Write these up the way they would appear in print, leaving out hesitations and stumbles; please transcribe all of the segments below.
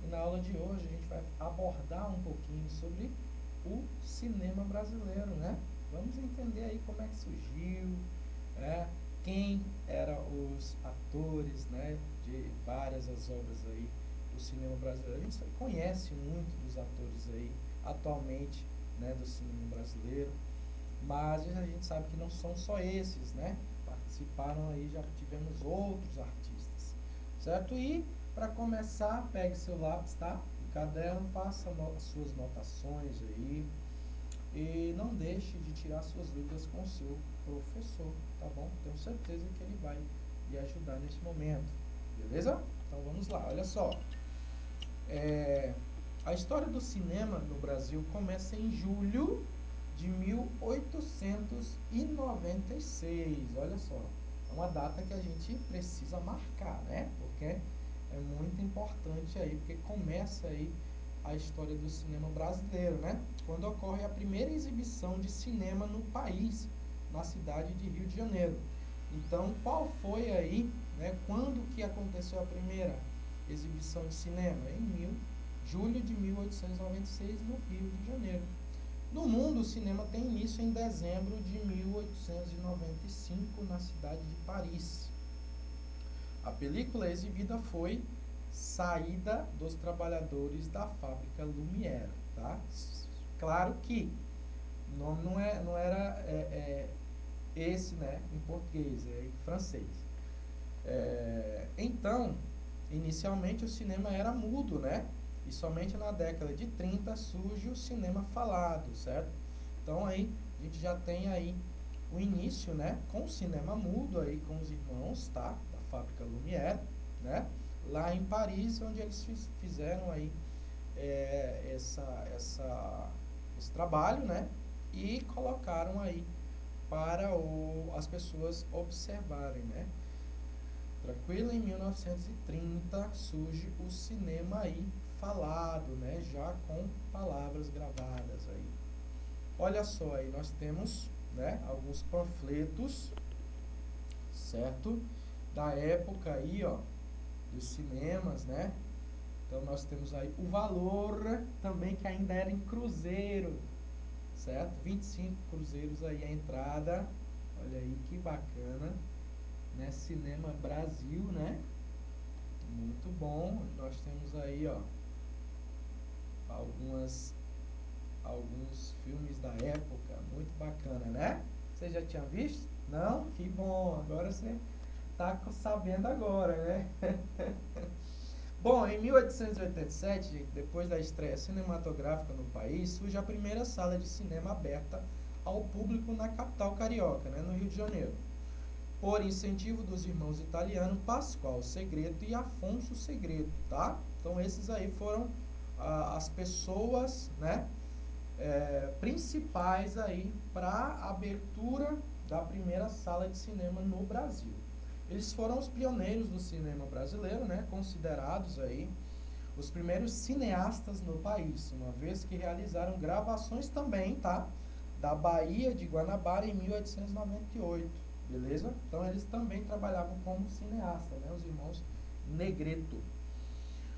na aula de hoje a gente vai abordar um pouquinho sobre o cinema brasileiro, né? Vamos entender aí como é que surgiu, né? Quem eram os atores, né, de várias as obras aí do cinema brasileiro. A gente conhece muito dos atores aí atualmente, né, do cinema brasileiro, mas a gente sabe que não são só esses, né? Participaram aí, já tivemos outros artistas, certo? E para começar, pegue seu lápis, tá? E caderno, faça suas notações aí e não deixe de tirar suas dúvidas com o seu professor, tá bom? Tenho certeza que ele vai lhe ajudar nesse momento, beleza? Então vamos lá, olha só. A história do cinema no Brasil começa em julho de 1896, olha só. É uma data que a gente precisa marcar, né? Porque é muito importante aí, porque começa aí a história do cinema brasileiro, né? Quando ocorre a primeira exibição de cinema no país, na cidade de Rio de Janeiro. Então, qual foi aí, né? Quando que aconteceu a primeira exibição de cinema? Julho de 1896, no Rio de Janeiro. No mundo, o cinema tem início em dezembro de 1895, na cidade de Paris. A película exibida foi Saída dos Trabalhadores da Fábrica Lumière, tá? Claro que o nome não era esse, né, em português, é em francês. Então, inicialmente o cinema era mudo, né? E somente na década de 30 surge o cinema falado, certo? Então aí a gente já tem aí o início, né, com o cinema mudo aí com os irmãos, tá? Da Fábrica Lumière, né? Lá em Paris, onde eles fizeram aí esse trabalho, né? E colocaram aí para as pessoas observarem, né? Tranquilo, em 1930 surge o cinema aí falado, né? Já com palavras gravadas aí. Olha só, aí nós temos, né, alguns panfletos, certo? Da época aí, ó, dos cinemas, né? Então nós temos aí o valor também, que ainda era em cruzeiro, certo? 25 cruzeiros aí a entrada. Olha aí que bacana, né? Cinema Brasil, né? Muito bom. Nós temos aí, ó, alguns filmes da época, muito bacana, né? Você já tinha visto? Não? Que bom, agora você tá sabendo agora, né? Bom, em 1887, depois da estreia cinematográfica no país, surge a primeira sala de cinema aberta ao público na capital carioca, né, no Rio de Janeiro, por incentivo dos irmãos italianos Pascoal Segreto e Afonso Segreto, tá? Então esses aí foram as pessoas, né, principais aí para a abertura da primeira sala de cinema no Brasil. Eles foram os pioneiros do cinema brasileiro, né, considerados aí os primeiros cineastas no país, uma vez que realizaram gravações também, tá, da Baía de Guanabara em 1898, beleza? Então eles também trabalhavam como cineasta, né, os irmãos Negreto.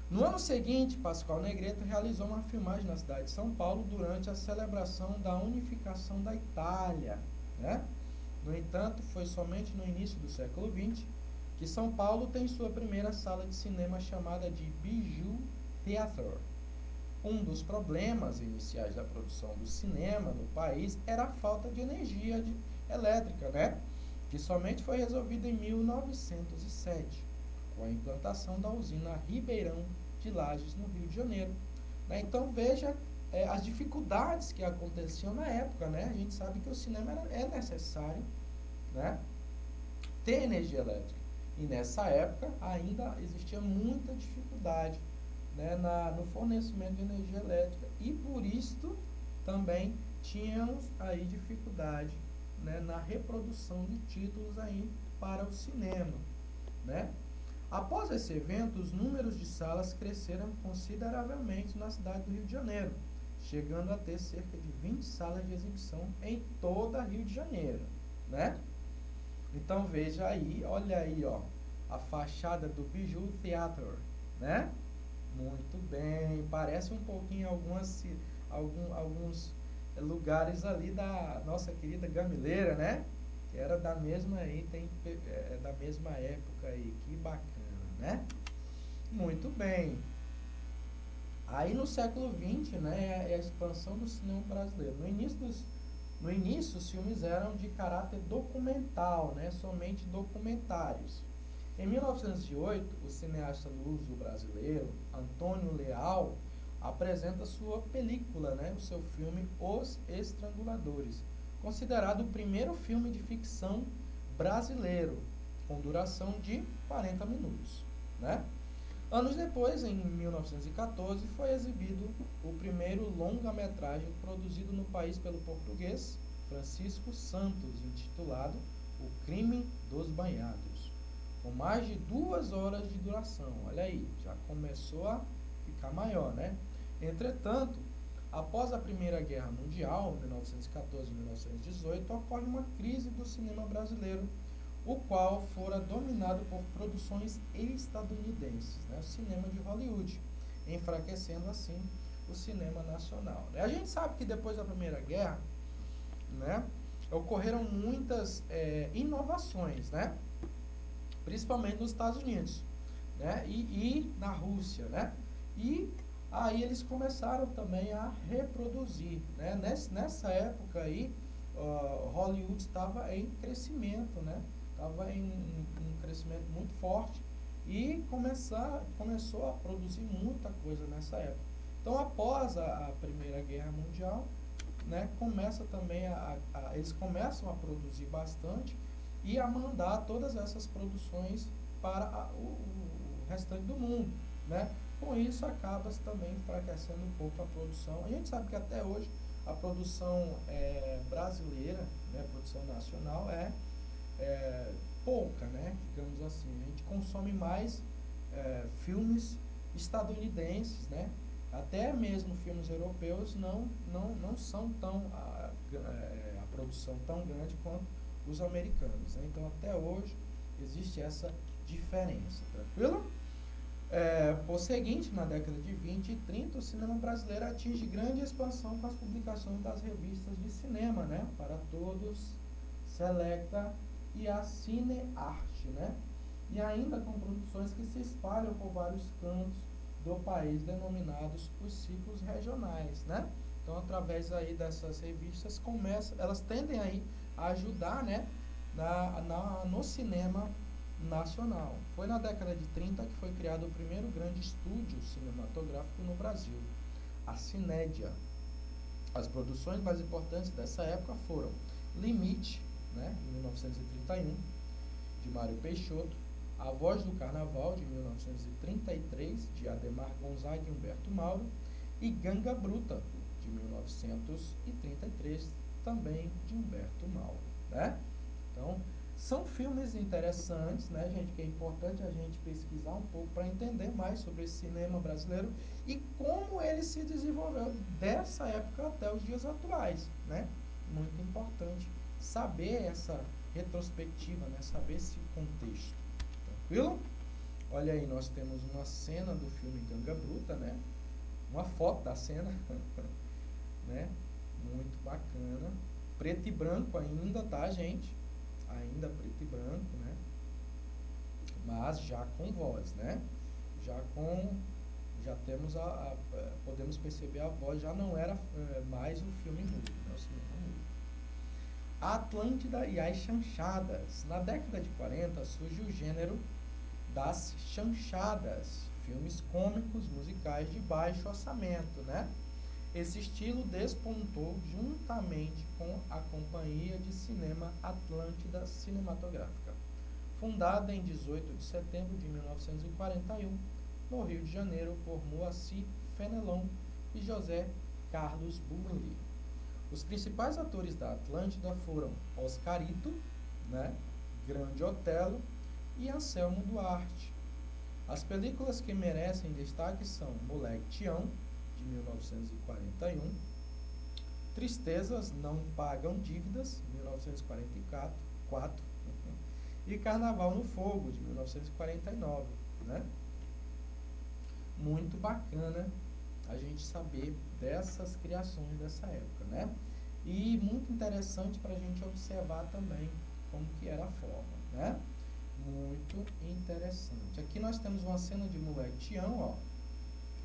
No ano seguinte, Pascoal Negreto realizou uma filmagem na cidade de São Paulo durante a celebração da unificação da Itália, né? No entanto, foi somente no início do século XX que São Paulo tem sua primeira sala de cinema chamada de Bijou Theatre. Um dos problemas iniciais da produção do cinema no país era a falta de energia elétrica, né? Que somente foi resolvida em 1907, com a implantação da usina Ribeirão de Lages, no Rio de Janeiro. Né? Então, veja as dificuldades que aconteciam na época, né? A gente sabe que o cinema é necessário, né, ter energia elétrica. E nessa época ainda existia muita dificuldade, né, no fornecimento de energia elétrica. E por isso também tínhamos aí dificuldade, né, na reprodução de títulos aí para o cinema, né? Após esse evento, os números de salas cresceram consideravelmente na cidade do Rio de Janeiro, chegando a ter cerca de 20 salas de exibição em toda Rio de Janeiro, né? Então veja aí, olha aí, ó, a fachada do Bijou Theatre, né? Muito bem. Parece um pouquinho alguns lugares ali da nossa querida Gamileira, né? Que era da mesma aí, da mesma época aí. Que bacana, né? Muito bem. Aí no século XX, né, é a expansão do cinema brasileiro. No início, os filmes eram de caráter documental, né, somente documentários. Em 1908, o cineasta luso brasileiro Antônio Leal apresenta sua película, né, o seu filme Os Estranguladores, considerado o primeiro filme de ficção brasileiro, com duração de 40 minutos, né? Anos depois, em 1914, foi exibido o primeiro longa-metragem produzido no país pelo português Francisco Santos, intitulado O Crime dos Banhados, com mais de 2 horas de duração. Olha aí, já começou a ficar maior, né? Entretanto, após a Primeira Guerra Mundial, 1914-1918, ocorre uma crise do cinema brasileiro, o qual fora dominado por produções estadunidenses, né, o cinema de Hollywood, enfraquecendo assim o cinema nacional. A gente sabe que depois da Primeira Guerra, né, ocorreram muitas inovações, né, principalmente nos Estados Unidos, né, e na Rússia, né, e aí eles começaram também a reproduzir, né, nessa época aí, Hollywood estava em crescimento, né, estava em um crescimento muito forte e começou a produzir muita coisa nessa época. Então, após a Primeira Guerra Mundial, né, começa também eles começam a produzir bastante e a mandar todas essas produções para o restante do mundo, né? Com isso, acaba também enfraquecendo um pouco a produção. A gente sabe que até hoje a produção brasileira, né, a produção nacional é pouca, né? Digamos assim, a gente consome mais filmes estadunidenses, né? Até mesmo filmes europeus não são tão a produção tão grande quanto os americanos, né? Então até hoje existe essa diferença, tranquilo? Por seguinte, na década de 20 e 30, o cinema brasileiro atinge grande expansão com as publicações das revistas de cinema, né? Para Todos, Selecta e a Cinearte, né? E ainda com produções que se espalham por vários cantos do país, denominados os ciclos regionais, né? Então, através aí dessas revistas, elas tendem aí a ajudar, né, no cinema nacional. Foi na década de 30 que foi criado o primeiro grande estúdio cinematográfico no Brasil, a Cinédia. As produções mais importantes dessa época foram Limite, né, de 1931, de Mário Peixoto, A Voz do Carnaval, de 1933, de Ademar Gonzaga e Humberto Mauro, e Ganga Bruta, de 1933, também de Humberto Mauro, né? Então, são filmes interessantes, né, gente, que é importante a gente pesquisar um pouco para entender mais sobre esse cinema brasileiro e como ele se desenvolveu dessa época até os dias atuais, né? Muito importante saber essa retrospectiva, né? Saber esse contexto. Tranquilo? Olha aí, nós temos uma cena do filme Ganga Bruta, né? Uma foto da cena, né? Muito bacana. Preto e branco ainda, tá, gente? Ainda preto e branco, né? Mas já com voz, né? Já temos podemos perceber a voz, já não era mais o filme mudo, né? O cinema mudo. A Atlântida e as chanchadas. Na década de 40 surge o gênero das chanchadas, filmes cômicos musicais de baixo orçamento, né? Esse estilo despontou juntamente com a Companhia de Cinema Atlântida Cinematográfica, fundada em 18 de setembro de 1941, no Rio de Janeiro, por Moacir Fenelon e José Carlos Burli. Os principais atores da Atlântida foram Oscarito, né, Grande Otelo e Anselmo Duarte. As películas que merecem destaque são Moleque Tião, de 1941, Tristezas Não Pagam Dívidas, 1944, e Carnaval no Fogo, de 1949, né? muito bacana a gente saber dessas criações dessa época, né? E muito interessante para a gente observar também como que era a forma, né? Muito interessante. Aqui nós temos uma cena de Moleque Tião, ó,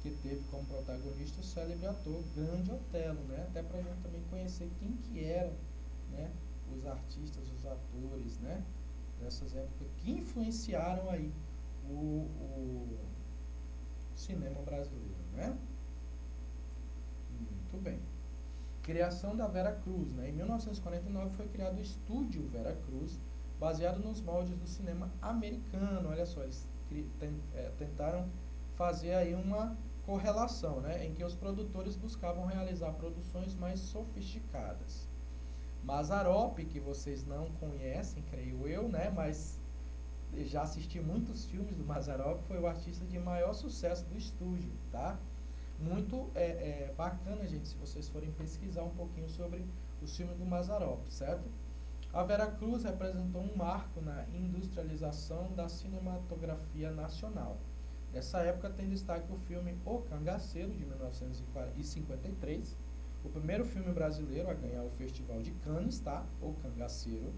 que teve como protagonista o célebre ator Grande Otelo, né? Até para a gente também conhecer quem que eram, né, os artistas, os atores, né, dessas épocas que influenciaram aí o cinema brasileiro, né? Muito bem. Criação da Vera Cruz, né? Em 1949 foi criado o Estúdio Vera Cruz, baseado nos moldes do cinema americano. Olha só, eles tentaram fazer aí uma correlação, né, em que os produtores buscavam realizar produções mais sofisticadas. Mazzaropi, que vocês não conhecem, creio eu, né, mas já assisti muitos filmes do Mazzaropi, foi o artista de maior sucesso do estúdio, tá? Muito bacana, gente, se vocês forem pesquisar um pouquinho sobre os filmes do Mazzaropi, certo? A Vera Cruz representou um marco na industrialização da cinematografia nacional. Nessa época tem destaque o filme O Cangaceiro, de 1953, o primeiro filme brasileiro a ganhar o Festival de Cannes, tá? O Cangaceiro.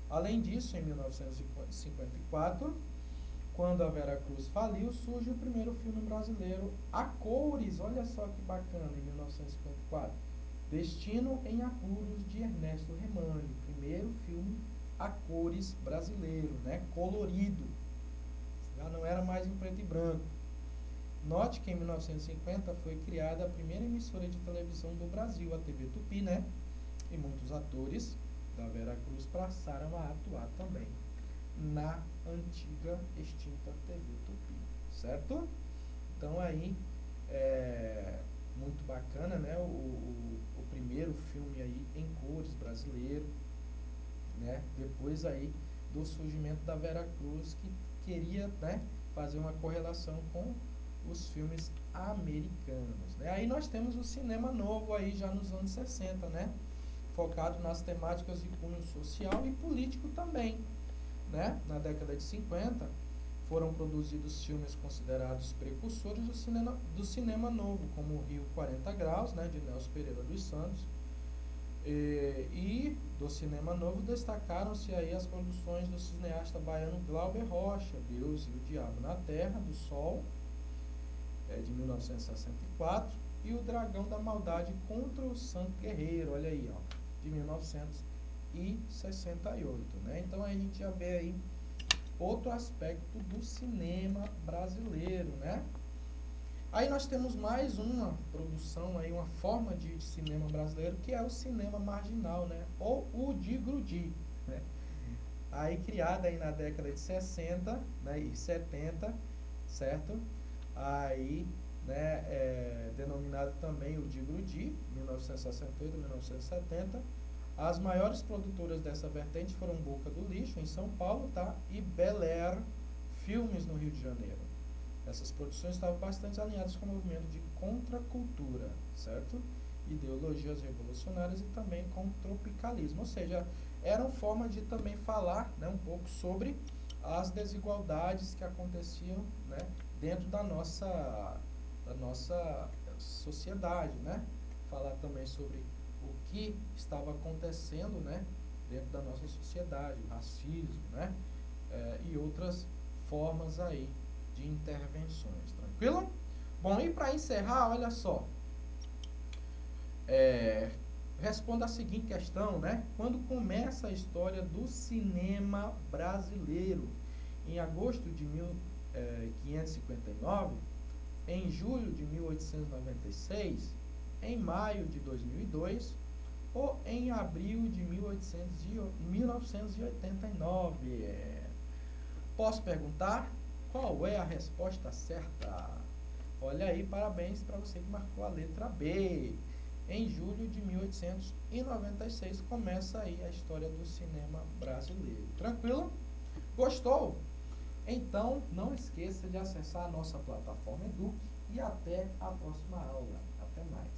Além disso, em 1954, quando a Vera Cruz faliu, surge o primeiro filme brasileiro a cores. Olha só que bacana, em 1954. Destino em Apuros, de Ernesto Remani. Primeiro filme a cores brasileiro, né? Colorido. Já não era mais em preto e branco. Note que em 1950 foi criada a primeira emissora de televisão do Brasil, a TV Tupi, né? E muitos atores da Vera Cruz passaram a atuar também na antiga extinta TV Tupi, certo? Então aí, muito bacana, né? O primeiro filme aí em cores brasileiro, né? Depois aí do surgimento da Vera Cruz, que queria, né, fazer uma correlação com os filmes americanos, né? Aí nós temos o cinema novo aí já nos anos 60, né? Focado nas temáticas de cunho social e político também, né? Na década de 50 foram produzidos filmes considerados precursores do cinema novo, como o Rio 40 Graus, né, de Nelson Pereira dos Santos. E do cinema novo destacaram-se aí as produções do cineasta baiano Glauber Rocha, Deus e o Diabo na Terra, do Sol, de 1964, e o Dragão da Maldade contra o Santo Guerreiro, olha aí, ó, de 1968, né? Então a gente já vê aí outro aspecto do cinema brasileiro, né? Aí nós temos mais uma produção, aí, uma forma de cinema brasileiro, que é o cinema marginal, né? Ou o de Grudi, né? Aí criada aí na década de 60, né, e 70, certo? Aí, né, denominado também o de Grudi, 1968 a 1970. As maiores produtoras dessa vertente foram Boca do Lixo, em São Paulo, tá? E Bel Air Filmes, no Rio de Janeiro. Essas produções estavam bastante alinhadas com o movimento de contracultura, certo? Ideologias revolucionárias e também com o tropicalismo. Ou seja, eram formas de também falar, né, um pouco sobre as desigualdades que aconteciam, né, dentro da nossa sociedade, né? Falar também sobre o que estava acontecendo, né, dentro da nossa sociedade, o racismo, né? E outras formas aí de intervenções, tranquilo? Bom, e para encerrar, olha só, responda a seguinte questão, né? Quando começa a história do cinema brasileiro? Em agosto de 1559, em julho de 1896, em maio de 2002 ou em abril de 1989? Posso perguntar? Qual é a resposta certa? Olha aí, parabéns para você que marcou a letra B. Em julho de 1896 começa aí a história do cinema brasileiro. Tranquilo? Gostou? Então, não esqueça de acessar a nossa plataforma Eduque e até a próxima aula. Até mais.